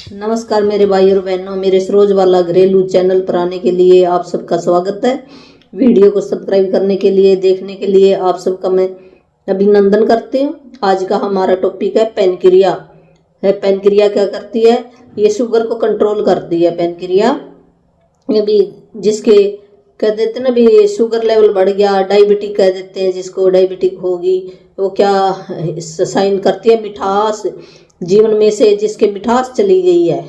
नमस्कार मेरे भाई और बहनों, मेरे सरोज वाला घरेलू चैनल पर आने के लिए आप सबका स्वागत है। वीडियो को सब्सक्राइब करने के लिए, देखने के लिए आप सबका मैं अभिनंदन करती हूँ। आज का हमारा टॉपिक है पैनक्रिया। पैनक्रिया क्या करती है? ये शुगर को कंट्रोल करती है पैनक्रिया। ये भी जिसके कह देते ना भी शुगर लेवल बढ़ गया, डायबिटिक कह देते हैं जिसको, डायबिटिक होगी वो क्या साइन करती है? मिठास जीवन में से जिसके मिठास चली गई है,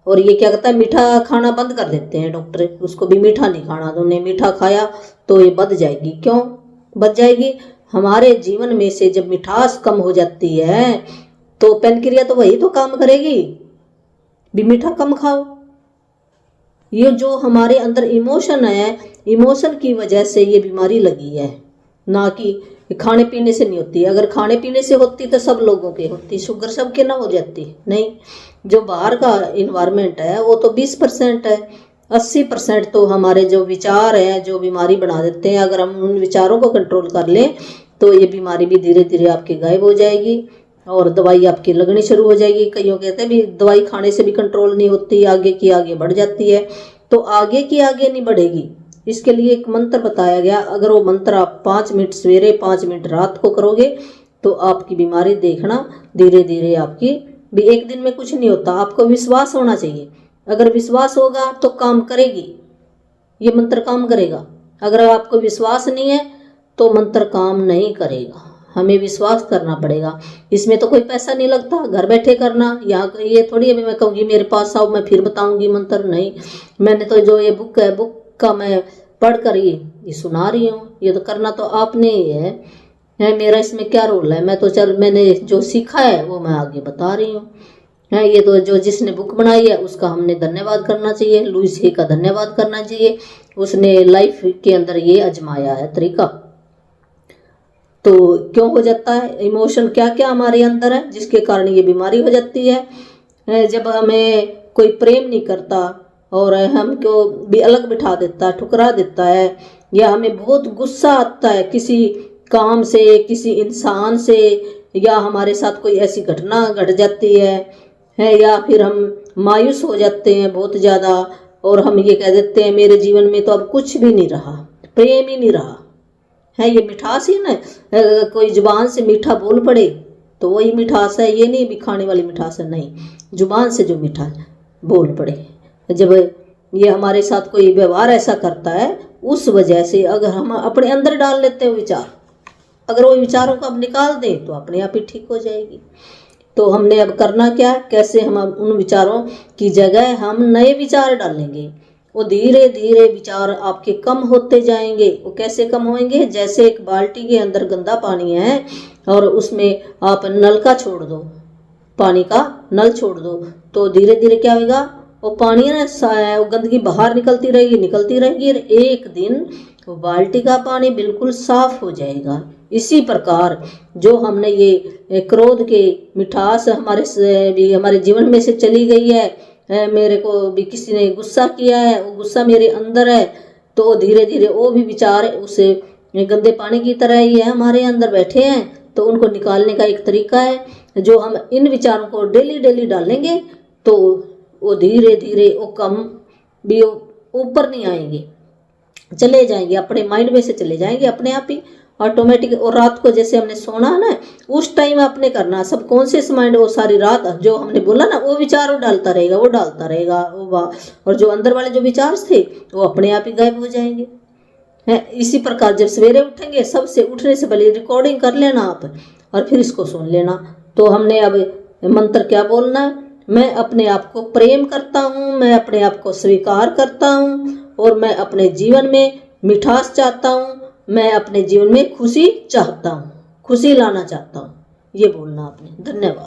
और ये क्या कहता है, मीठा खाना बंद कर देते हैं डॉक्टर, उसको भी मीठा नहीं खाना। तो उन्हें मीठा खाया तो ये बच जाएगी। क्यों बच जाएगी? हमारे जीवन में से जब मिठास कम हो जाती है तो पैनक्रिया तो वही तो काम करेगी, भी मीठा कम खाओ। ये जो हमारे अंदर इमोशन है, इमोशन की वजह से ये बीमारी लगी है, ना कि खाने पीने से नहीं होती। अगर खाने पीने से होती तो सब लोगों के होती, शुगर सबके ना हो जाती। नहीं, जो बाहर का इन्वायरमेंट है वो तो 20% है, 80% तो हमारे जो विचार हैं जो बीमारी बना देते हैं। अगर हम उन विचारों को कंट्रोल कर लें तो ये बीमारी भी धीरे धीरे आपकी गायब हो जाएगी और दवाई आपकी लगनी शुरू हो जाएगी। कईयों कहते हैं भी दवाई खाने से भी कंट्रोल नहीं होती, आगे की आगे बढ़ जाती है। तो आगे की आगे नहीं बढ़ेगी, इसके लिए एक मंत्र बताया गया। अगर वो मंत्र आप 5 मिनट सवेरे 5 मिनट रात को करोगे तो आपकी बीमारी देखना धीरे धीरे आपकी भी, एक दिन में कुछ नहीं होता। आपको विश्वास होना चाहिए, अगर विश्वास होगा तो काम करेगी, ये मंत्र काम करेगा। अगर आपको विश्वास नहीं है तो मंत्र काम नहीं करेगा। हमें विश्वास करना पड़ेगा। इसमें तो कोई पैसा नहीं लगता, घर बैठे करना। यहाँ ये थोड़ी अभी मैं कहूँगी मेरे पास आओ मैं फिर बताऊँगी मंत्र, नहीं। मैंने तो जो ये बुक है, बुक का मैं पढ़ कर ये सुना रही हूँ। ये तो करना तो आपने ही है, मेरा इसमें क्या रोल है? मैं तो मैंने जो सीखा है वो मैं आगे बता रही हूँ। ये तो जो जिसने बुक बनाई है उसका हमने धन्यवाद करना चाहिए, लुईस हे का धन्यवाद करना चाहिए। उसने लाइफ के अंदर ये आजमाया है तरीका। तो क्यों हो जाता है? इमोशन क्या क्या हमारे अंदर है जिसके कारण ये बीमारी हो जाती है। जब हमें कोई प्रेम नहीं करता और हमको भी अलग बिठा देता है, ठुकरा देता है, या हमें बहुत गुस्सा आता है किसी काम से, किसी इंसान से, या हमारे साथ कोई ऐसी घटना घट जाती है, या फिर हम मायूस हो जाते हैं बहुत ज़्यादा और हम ये कह देते हैं मेरे जीवन में तो अब कुछ भी नहीं रहा, प्रेम ही नहीं रहा है। ये मिठास ही ना, कोई जुबान से मीठा बोल पड़े तो वही मिठास है। ये नहीं भी खाने वाली मिठास है, नहीं, जुबान से जो मीठा बोल पड़े। जब ये हमारे साथ कोई व्यवहार ऐसा करता है, उस वजह से अगर हम अपने अंदर डाल लेते हैं विचार, अगर वो विचारों को अब निकाल दें तो अपने आप ही ठीक हो जाएगी। तो हमने अब करना क्या, कैसे हम उन विचारों की जगह हम नए विचार डालेंगे। वो धीरे धीरे विचार आपके कम होते जाएंगे। वो कैसे कम होंगे? जैसे एक बाल्टी के अंदर गंदा पानी है और उसमें आप नल का छोड़ दो, पानी का नल छोड़ दो, तो धीरे धीरे क्या होगा, वो पानी ना वो गंदगी बाहर निकलती रहेगी और एक दिन वो बाल्टी का पानी बिल्कुल साफ हो जाएगा। इसी प्रकार जो हमने ये क्रोध के मिठास हमारे जीवन में से चली गई है, मेरे को भी किसी ने गुस्सा किया है, वो गुस्सा मेरे अंदर है, तो धीरे धीरे वो भी विचार उस गंदे पानी की तरह ही है, हमारे अंदर बैठे हैं। तो उनको निकालने का एक तरीका है, जो हम इन विचारों को डेली डेली डालेंगे तो वो धीरे धीरे वो कम भी ऊपर नहीं आएंगे, चले जाएंगे, अपने माइंड में से चले जाएंगे अपने आप ही ऑटोमेटिक। और रात को जैसे हमने सोना है ना, उस टाइम आपने करना, सबकॉन्शियस माइंड वो सारी रात जो हमने बोला ना, वो विचार वो डालता रहेगा और जो अंदर वाले जो विचार थे वो अपने आप ही गायब हो जाएंगे। इसी प्रकार जब सवेरे उठेंगे, सबसे उठने से पहले रिकॉर्डिंग कर लेना आप और फिर इसको सुन लेना। तो हमने अब मंत्र क्या बोलना है? मैं अपने आप को प्रेम करता हूँ, मैं अपने आप को स्वीकार करता हूँ और मैं अपने जीवन में मिठास चाहता हूँ, मैं अपने जीवन में खुशी चाहता हूँ, खुशी लाना चाहता हूँ। ये बोलना आपने। धन्यवाद।